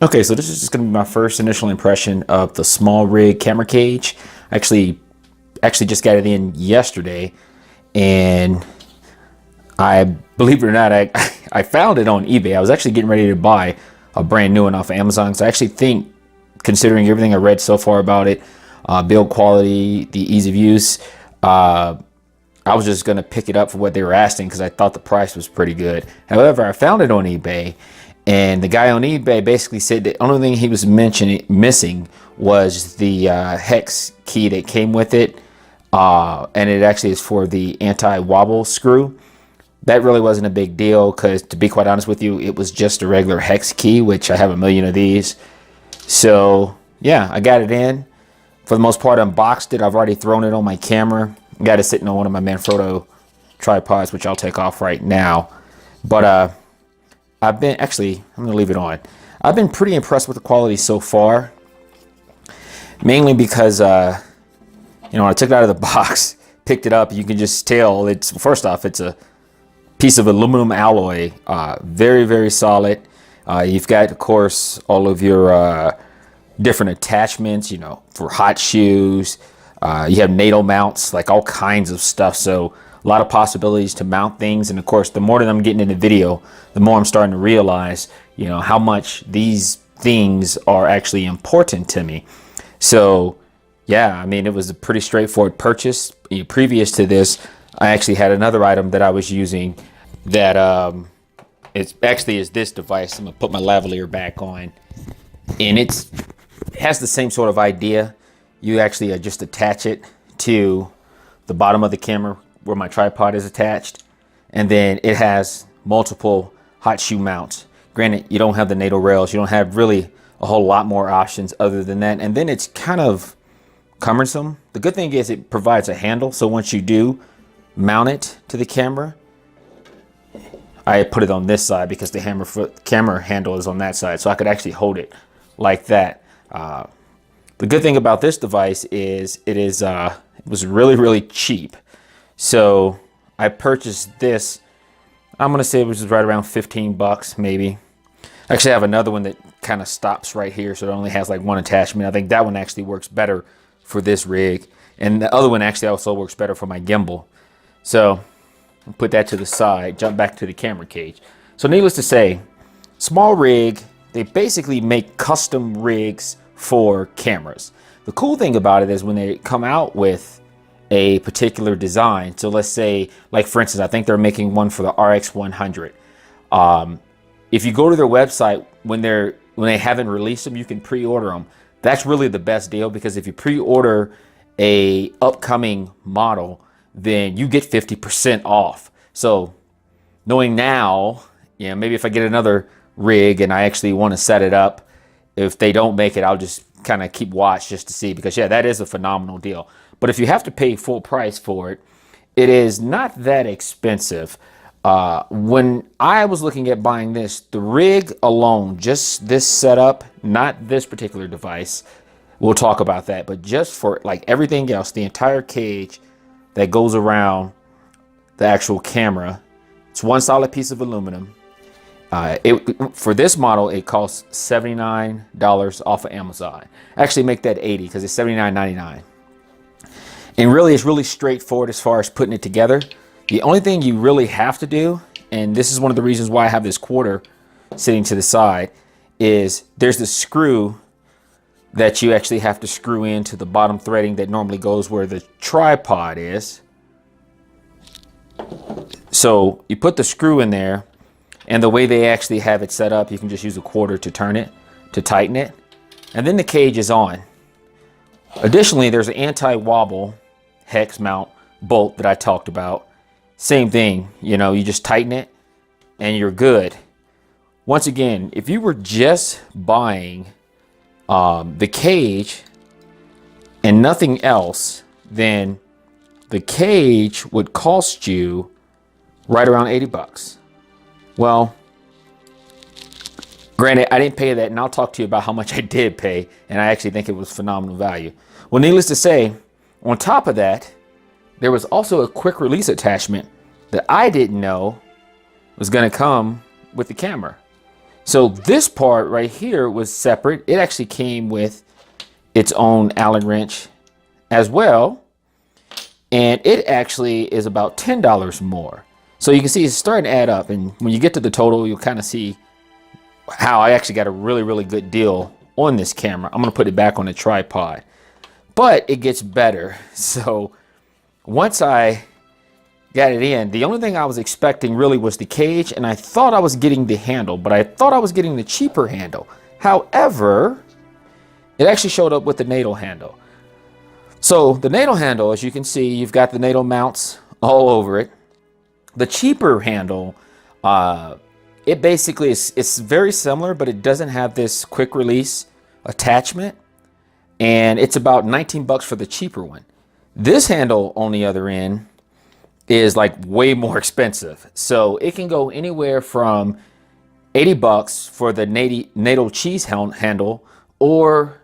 Okay, so this is just going to be my first initial impression of the Smallrig camera cage. I actually just got it in yesterday, and I believe it or not, I found it on eBay. I was actually getting ready to buy a brand new one off of Amazon. So I actually think, considering everything I read so far about it, build quality, the ease of use, I was just going to pick it up for what they were asking because I thought the price was pretty good. However, I found it on eBay. And the guy on eBay basically said the only thing he was missing was the hex key that came with it. And it actually is for the anti-wobble screw. That really wasn't a big deal because, to be quite honest with you, it was just a regular hex key, which I have a million of these. So, yeah, I got it in. For the most part, unboxed it. I've already thrown it on my camera. Got it sitting on one of my Manfrotto tripods, which I'll take off right now. But, I'm going to leave it on. I've been pretty impressed with the quality so far. Mainly because, when I took it out of the box, picked it up, you can just tell first off, it's a piece of aluminum alloy. Very, very solid. You've got, of course, all of your different attachments, for hot shoes. You have NATO mounts, like all kinds of stuff. So a lot of possibilities to mount things. And of course, the more that I'm getting into video, the more I'm starting to realize, how much these things are actually important to me. So yeah, I mean, it was a pretty straightforward purchase. Previous to this, I actually had another item that I was using that it actually is this device. I'm gonna put my lavalier back on, and it has the same sort of idea. You actually just attach it to the bottom of the camera where my tripod is attached, and then it has multiple hot shoe mounts. Granted, you don't have the NATO rails, you don't have really a whole lot more options other than that, and then it's kind of cumbersome. The good thing is it provides a handle, so once you do mount it to the camera, I put it on this side because the camera handle is on that side, so I could actually hold it like that. The good thing about this device is it was really, really cheap. So I purchased this. I'm gonna say it was right around 15 bucks, maybe. I actually have another one that kind of stops right here, so it only has like one attachment. I think that one actually works better for this rig, and the other one actually also works better for my gimbal. So I'll put that to the side, jump back to the camera cage. So needless to say, Smallrig, they basically make custom rigs for cameras. The cool thing about it is when they come out with a particular design, so let's say, like for instance, I think they're making one for the RX 100. If you go to their website when they haven't released them, you can pre-order them. That's really the best deal, because if you pre-order a upcoming model, then you get 50% off. So knowing now, maybe if I get another rig and I actually want to set it up, if they don't make it, I'll just kind of keep watch just to see, because yeah, that is a phenomenal deal. But if you have to pay full price for it, it is not that expensive. When I was looking at buying this, the rig alone, just this setup, not this particular device, we'll talk about that, but just for like everything else, the entire cage that goes around the actual camera, it's one solid piece of aluminum. For this model, it costs $79 off of Amazon. Actually, make that 80 because it's $79.99. And really, it's really straightforward as far as putting it together. The only thing you really have to do, and this is one of the reasons why I have this quarter sitting to the side, is there's this screw that you actually have to screw into the bottom threading that normally goes where the tripod is. So you put the screw in there, and the way they actually have it set up, you can just use a quarter to turn it, to tighten it, and then the cage is on. Additionally, there's an anti-wobble hex mount bolt that I talked about. Same thing, you just tighten it and you're good. Once again, if you were just buying the cage and nothing else, then the cage would cost you right around 80 bucks. Well, granted, I didn't pay that, and I'll talk to you about how much I did pay, and I actually think it was phenomenal value. Well, needless to say, on top of that, there was also a quick release attachment that I didn't know was going to come with the camera. So this part right here was separate. It actually came with its own Allen wrench as well. And it actually is about $10 more. So you can see it's starting to add up. And when you get to the total, you'll kind of see how I actually got a really, really good deal on this camera. I'm going to put it back on the tripod. But it gets better. So once I got it in, the only thing I was expecting really was the cage, and I thought I was getting the handle, but I thought I was getting the cheaper handle. However, it actually showed up with the NATO handle. So the NATO handle, as you can see, you've got the NATO mounts all over it. The cheaper handle, it basically is, it's very similar, but it doesn't have this quick release attachment, and it's about 19 bucks for the cheaper one. This handle on the other end is like way more expensive. So it can go anywhere from 80 bucks for the NATO cheese handle, or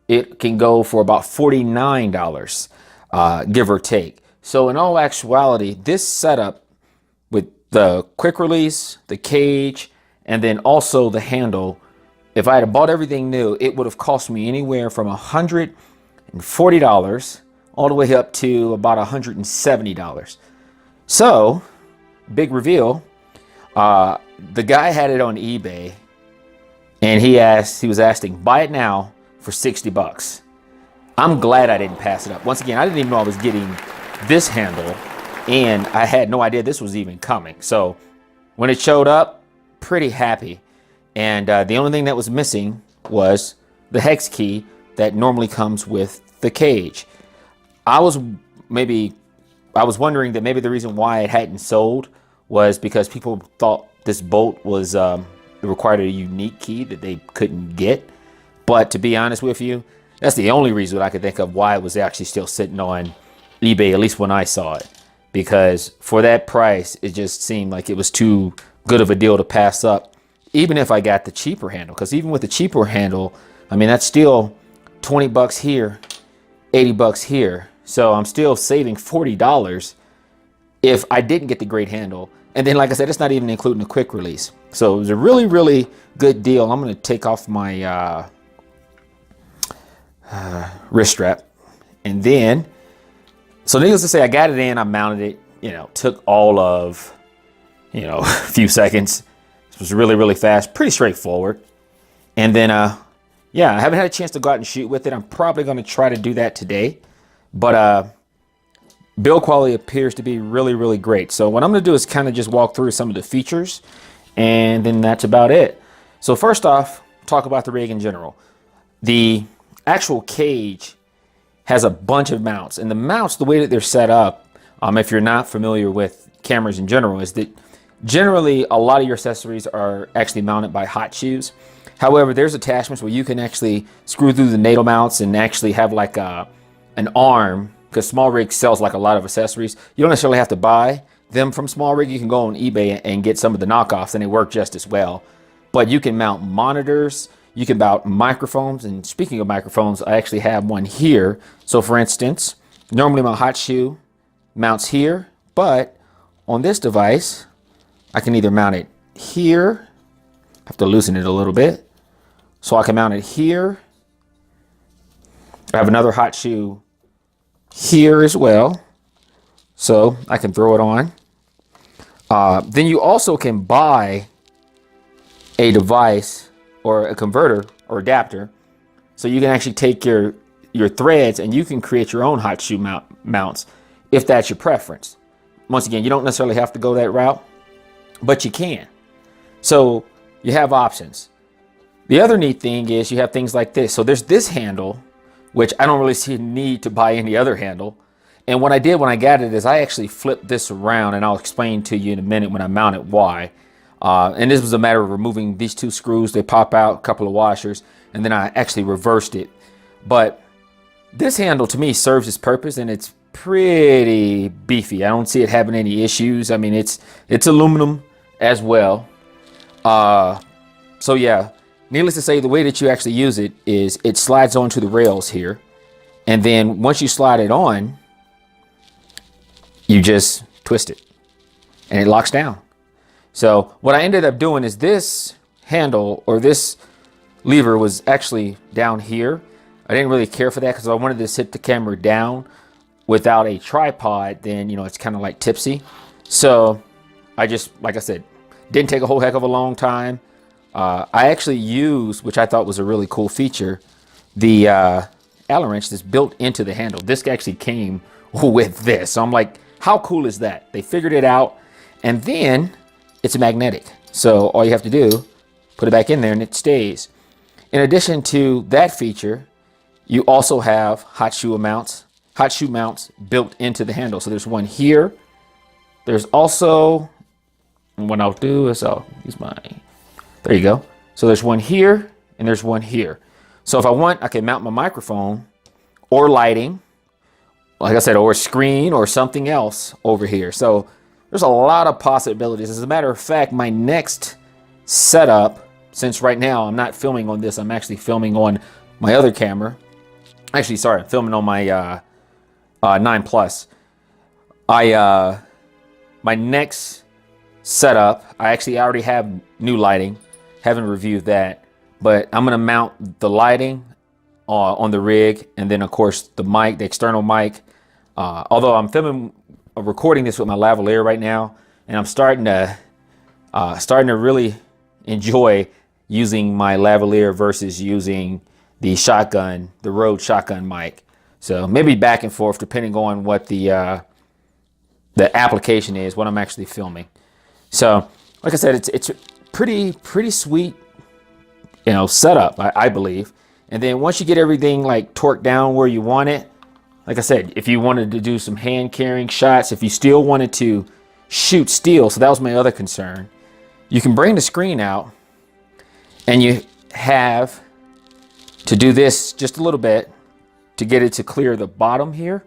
it can go for about $49, give or take. So in all actuality, this setup with the quick release, the cage, and then also the handle, if I had bought everything new, it would have cost me anywhere from $140 all the way up to about $170. So, big reveal, the guy had it on eBay, and he was asking, buy it now for 60 bucks. I'm glad I didn't pass it up. Once again, I didn't even know I was getting this handle, and I had no idea this was even coming. So when it showed up, pretty happy. And the only thing that was missing was the hex key that normally comes with the cage. I was wondering that maybe the reason why it hadn't sold was because people thought this bolt was required a unique key that they couldn't get. But to be honest with you, that's the only reason I could think of why it was actually still sitting on eBay, at least when I saw it. Because for that price, it just seemed like it was too good of a deal to pass up, even if I got the cheaper handle. Because even with the cheaper handle, I mean, that's still 20 bucks here, 80 bucks here. So I'm still saving $40 if I didn't get the great handle. And then, like I said, it's not even including the quick release. So it was a really, really good deal. I'm going to take off my wrist strap. And then, so needless to say, I got it in, I mounted it, took all of, a few seconds. This was really, really fast, pretty straightforward. And then, yeah, I haven't had a chance to go out and shoot with it. I'm probably going to try to do that today. But build quality appears to be really, really great. So what I'm going to do is kind of just walk through some of the features, and then that's about it. So first off, talk about the rig in general. The actual cage has a bunch of mounts, and the mounts, the way that they're set up, if you're not familiar with cameras in general, is that generally a lot of your accessories are actually mounted by hot shoes. However, there's attachments where you can actually screw through the NATO mounts and actually have like an arm, because Smallrig sells like a lot of accessories. You don't necessarily have to buy them from Smallrig. You can go on eBay and get some of the knockoffs, and they work just as well. But you can mount monitors, you can mount microphones, and speaking of microphones, I actually have one here. So for instance, normally my hot shoe mounts here, but on this device, I can either mount it here, I have to loosen it a little bit, so I can mount it here. I have another hot shoe here as well, so I can throw it on. Then you also can buy a device or a converter or adapter, so you can actually take your threads and you can create your own hot shoe mounts if that's your preference. Once again, you don't necessarily have to go that route, but you can. So you have options. The other neat thing is you have things like this. So there's this handle, which I don't really see a need to buy any other handle. And what I did when I got it is I actually flipped this around, and I'll explain to you in a minute when I mount it why. And this was a matter of removing these two screws. They pop out, a couple of washers, and then I actually reversed it. But this handle to me serves its purpose, and it's pretty beefy. I don't see it having any issues. I mean, it's aluminum as well. So yeah, needless to say, the way that you actually use it is it slides onto the rails here. And then once you slide it on, you just twist it and it locks down. So what I ended up doing is this handle or this lever was actually down here. I didn't really care for that because I wanted to sit the camera down without a tripod, then, you know, it's kind of like tipsy. So I just, like I said, didn't take a whole heck of a long time. I actually used, which I thought was a really cool feature, the Allen wrench that's built into the handle. This actually came with this. So I'm like, how cool is that? They figured it out. And then it's magnetic. So all you have to do, put it back in there and it stays. In addition to that feature, you also have hot shoe mounts built into the handle. So there's one here. There's also, and what I'll do is I'll use my, there you go. So there's one here and there's one here. So if I want, I can mount my microphone or lighting, like I said, or a screen or something else over here. So there's a lot of possibilities. As a matter of fact, my next setup, since right now I'm not filming on this, I'm actually filming on my other camera. Actually, sorry, I'm filming on my 9 Plus. My next setup, I already have new lighting. Haven't reviewed that, but I'm gonna mount the lighting on the rig, and then of course the mic, the external mic. Although I'm recording this with my lavalier right now, and I'm starting to really enjoy using my lavalier versus using the Rode shotgun mic. So maybe back and forth depending on what the application is, what I'm actually filming. So like I said, it's pretty sweet, you know, setup, I believe. And then once you get everything like torqued down where you want it, like I said, if you wanted to do some hand carrying shots, if you still wanted to shoot still, so that was my other concern, you can bring the screen out and you have to do this just a little bit to get it to clear the bottom here.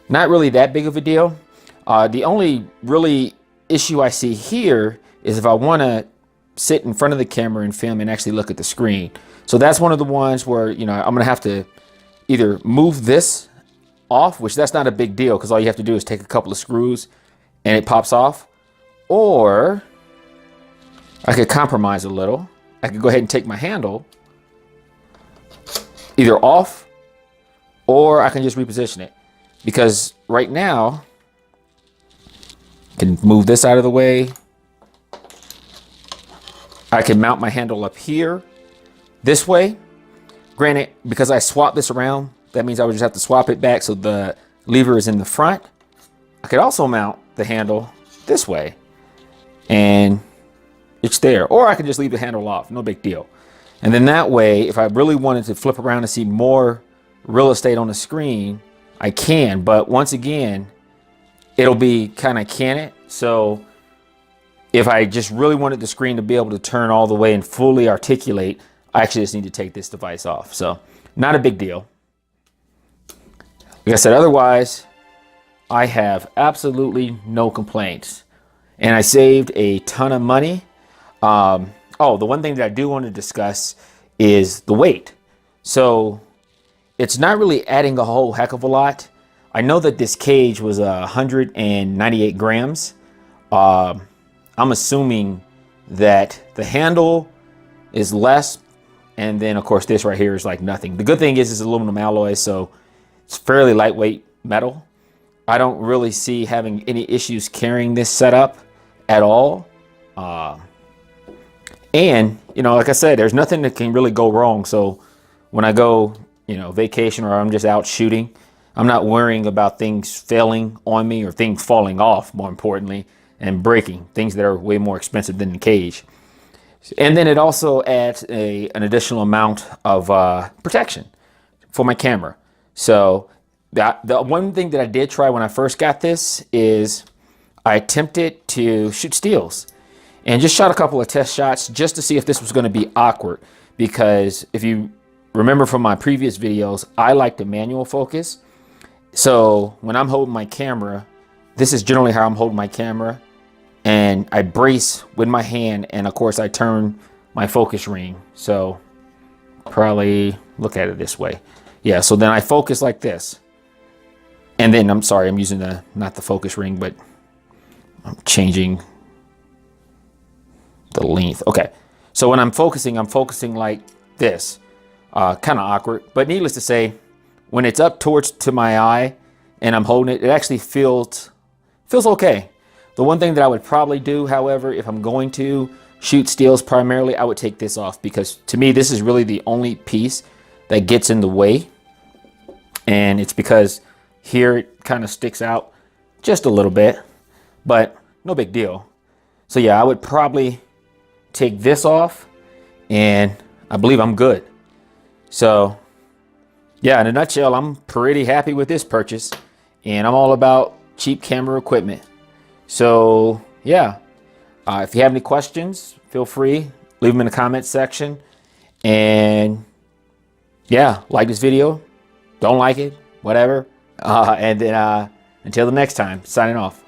Not really that big of a deal. The only really issue I see here is if I want to sit in front of the camera and film and actually look at the screen. So that's one of the ones where, you know, I'm gonna have to either move this off, which that's not a big deal because all you have to do is take a couple of screws and it pops off, or I could compromise a little. I could go ahead and take my handle either off, or I can just reposition it, because right now I can move this out of the way. I can mount my handle up here this way. Granted, because I swapped this around, that means I would just have to swap it back so the lever is in the front. I could also mount the handle this way and it's there, or I can just leave the handle off, no big deal. And then that way, if I really wanted to flip around and see more real estate on the screen, I can. But once again, it'll be kind of canted. So if I just really wanted the screen to be able to turn all the way and fully articulate, I actually just need to take this device off. So not a big deal. Like I said, otherwise, I have absolutely no complaints. And I saved a ton of money. Oh, the one thing that I do want to discuss is the weight. So it's not really adding a whole heck of a lot. I know that this cage was 198 grams. I'm assuming that the handle is less, and then of course this right here is like nothing. The good thing is it's aluminum alloy, so it's fairly lightweight metal. I don't really see having any issues carrying this setup at all. And, you know, like I said, there's nothing that can really go wrong. So when I go, you know, vacation or I'm just out shooting, I'm not worrying about things failing on me or things falling off, more importantly, and breaking, things that are way more expensive than the cage. And then it also adds an additional amount of protection for my camera. So the one thing that I did try when I first got this is I attempted to shoot stills and just shot a couple of test shots just to see if this was going to be awkward. Because if you remember from my previous videos, I like the manual focus. So when I'm holding my camera, this is generally how I'm holding my camera. And I brace with my hand, and of course I turn my focus ring. So probably look at it this way. Yeah, so then I focus like this. And then, I'm sorry, I'm using not the focus ring, but I'm changing the length. Okay, So when I'm focusing like this, kind of awkward, but needless to say, when it's up towards to my eye and I'm holding it, it actually feels okay. The one thing that I would probably do, however, if I'm going to shoot stills primarily, I would take this off, because to me, this is really the only piece that gets in the way. And it's because here it kind of sticks out just a little bit, but no big deal. So yeah, I would probably take this off and I believe I'm good. So yeah, in a nutshell, I'm pretty happy with this purchase, and I'm all about cheap camera equipment. So yeah, if you have any questions, feel free, leave them in the comments section. And yeah, like this video, don't like it, whatever. And then until the next time, signing off.